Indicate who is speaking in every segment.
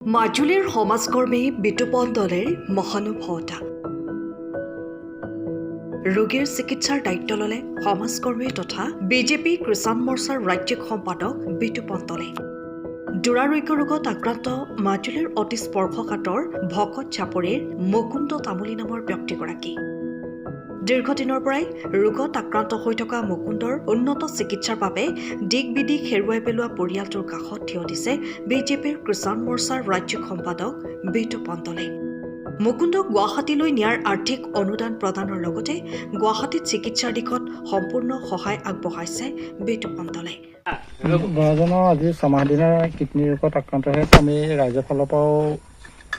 Speaker 1: মাজুলীৰ সমাজকৰ্মী বিতুপন দলেৰ মহানুভৱতা ৰোগীৰ চিকিৎসাৰ দায়িত্ব ল'লে সমাজকৰ্মী তথা বিজেপি কিষাণ মৰ্চাৰ ৰাজ্যিক সম্পাদক বিতুপন দলে দুৰাৰোগ্য ৰোগত আক্ৰান্ত মাজুলীৰ অতি স্পৰ্শকাতৰ ভকত চাপৰিৰ মুকুন্দ তামুলী নামৰ ব্যক্তিগৰাকী দীৰ্ঘদিনৰ পৰাই ৰোগত আক্ৰান্ত হৈ থকা মুকুন্দৰ উন্নত চিকিৎসাৰ বাবে দিক বিদিক হেৰুৱাই পেলোৱা পৰিয়ালটোৰ কাষত থিয় দিছে বিজেপিৰ কিষাণ মৰ্চাৰ ৰাজ্যিক সম্পাদক বিতুপন দলে মুকুন্দক গুৱাহাটীলৈ নিয়াৰ আৰ্থিক অনুদান প্ৰদানৰ লগতে গুৱাহাটীত চিকিৎসাৰ দিশত সম্পূৰ্ণ সহায় আগবঢ়াইছে বিতুপন দলে
Speaker 2: ল'ৰাজনৰ আজি 6 মাহ দিনৰ কিডনী ৰোগত আক্ৰান্ত হৈ আমি ৰাইজৰ ফালৰ পৰাও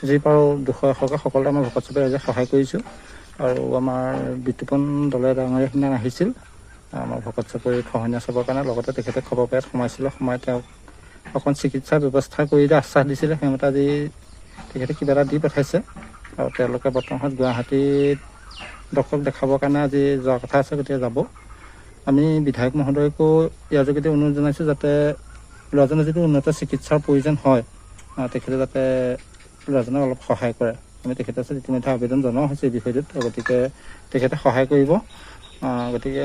Speaker 2: যি পাৰোঁ 200 সকলোৱে আমাৰ ভকত চবে ৰাইজে সহায় কৰিছোঁ আৰু আমাৰ বিতুপন দলে ডাঙৰীয়া সিদিনা আহিছিল আমাৰ ভকত চাপৰিত খহনীয়া চাবৰ কাৰণে লগতে তেখেতে খবৰ পাই সোমাইছিলে সোমাই তেওঁক অকণ চিকিৎসাৰ ব্যৱস্থা কৰি দিয়ে আশ্বাস দিছিলে সেইমতে আজি তেখেতে কিবা এটা দি পঠাইছে আৰু তেওঁলোকে বৰ্তমান গুৱাহাটীত ডক্টৰক দেখাবৰ কাৰণে আজি যোৱাৰ কথা আছে গতিকে যাব আমি বিধায়ক মহোদয়কো ইয়াৰ যোগেদি অনুৰোধ জনাইছোঁ যাতে ল'ৰাজনৰ যিটো উন্নত চিকিৎসাৰ প্ৰয়োজন হয় তেখেতে যাতে ল'ৰাজনক অলপ সহায় কৰে আমি তেখেতে ইতিমধ্যে আবেদন জনোৱা হৈছে এই বিষয়টোত গতিকে তেখেতে সহায় কৰিব গতিকে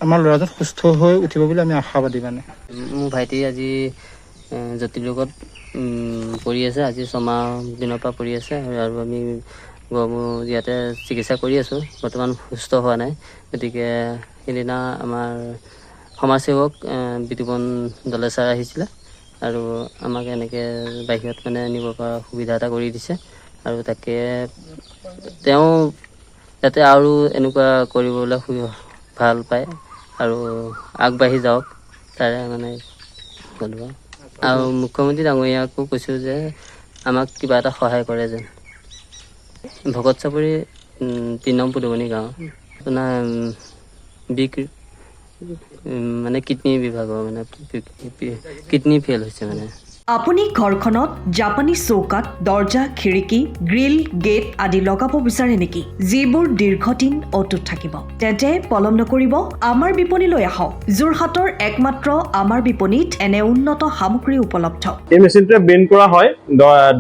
Speaker 2: আমাৰ ল'ৰাজন সুস্থ হৈ উঠিব বুলি আমি আশাবাদী মানে
Speaker 3: মোৰ ভাইটি আজি জটিল ৰোগত পৰি আছে আজি 6 মাহ দিনৰ পৰা পৰি আছে আৰু আমি ইয়াতে চিকিৎসা কৰি আছোঁ বৰ্তমান সুস্থ হোৱা নাই গতিকে সেইদিনা আমাৰ সমাজসেৱক বিতুপন দলে ছাৰ আহিছিলে আৰু আমাক এনেকৈ বাহিৰত মানে নিব পৰা সুবিধা এটা কৰি দিছে আৰু তাকে তেওঁ যাতে আৰু এনেকুৱা কৰিবলৈ ভাল পায় আৰু আগবাঢ়ি যাওক তাৰে মানে ক'লো আৰু মুখ্যমন্ত্ৰী ডাঙৰীয়াকো কৈছোঁ যে আমাক কিবা এটা সহায় কৰে যেন ভকত চাপৰি 3 নং পুদুমণি গাঁও আপোনাৰ মানে কিডনী বিভাগৰ মানে কিডনী ফেইল হৈছে মানে
Speaker 1: আপুনি ঘৰখনত জাপানী চৌকাত দৰ্জা খিৰিকী গ্ৰিল গেট আদি লগাব বিচাৰে নেকি যিবোৰ দীৰ্ঘদিন অটুট থাকিব তেন্তে পলম নকৰিব আমাৰ বিপণীলৈ আহক যোৰহাটৰ একমাত্ৰ আমাৰ বিপণীত এনে উন্নত সামগ্ৰী উপলব্ধ
Speaker 4: এই মেচিনটোৱে বেণ্ড কৰা হয়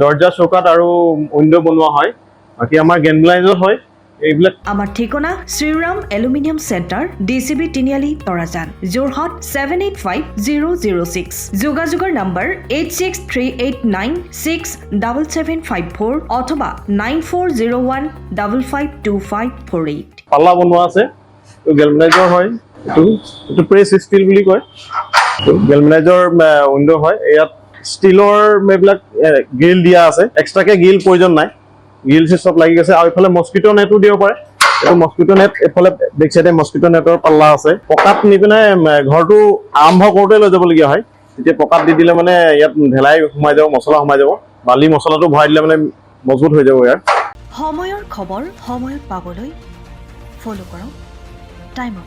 Speaker 4: দৰ্জা চৌকাত আৰু উইণ্ডো বনোৱা হয় বাকি আমাৰ গেনব্লাইজৰ হয় এইবিলাক
Speaker 1: আমাৰ ঠিকনা শ্ৰীৰাম এলুমিনিয়াম চেণ্টাৰ ডিচিবি তিনিআলি তৰাজান যোৰহাট 785006 যোগাযোগৰ নম্বৰ 8638967754 অথবা 9401552548
Speaker 4: পাল্লা বনোৱা আছে গেলভেনাইজৰ হয় এইটো প্ৰেছ ষ্টীল বুলি কয় গেলভেনাইজৰ উইণ্ডো হয় ইয়াত ষ্টীলৰ এইবিলাক গ্ৰিল দিয়া আছে এক্সট্ৰাকে গ্ৰিল প্ৰয়োজন নাই গ্ৰিল চব লাগি গৈছে আৰু ইফালে মস্কিটো নেটো দিব পাৰে এইটো মস্কিটো নেট এফালে বেক চাইডে মস্কিটো নেটৰ পাল্লা আছে পকাত নি পিনে ঘৰটো আৰম্ভ কৰোঁতে লৈ যাবলগীয়া হয় তেতিয়া পকাত দি দিলে মানে ইয়াত ঢেলাই সোমাই যাব মছলা সোমাই যাব বালি মছলাটো ভৰাই দিলে মানে মজবুত হৈ যাব ইয়াৰ
Speaker 1: সময়ৰ খবৰ সময়ত পাবলৈ ফলো কৰক টাইম অফ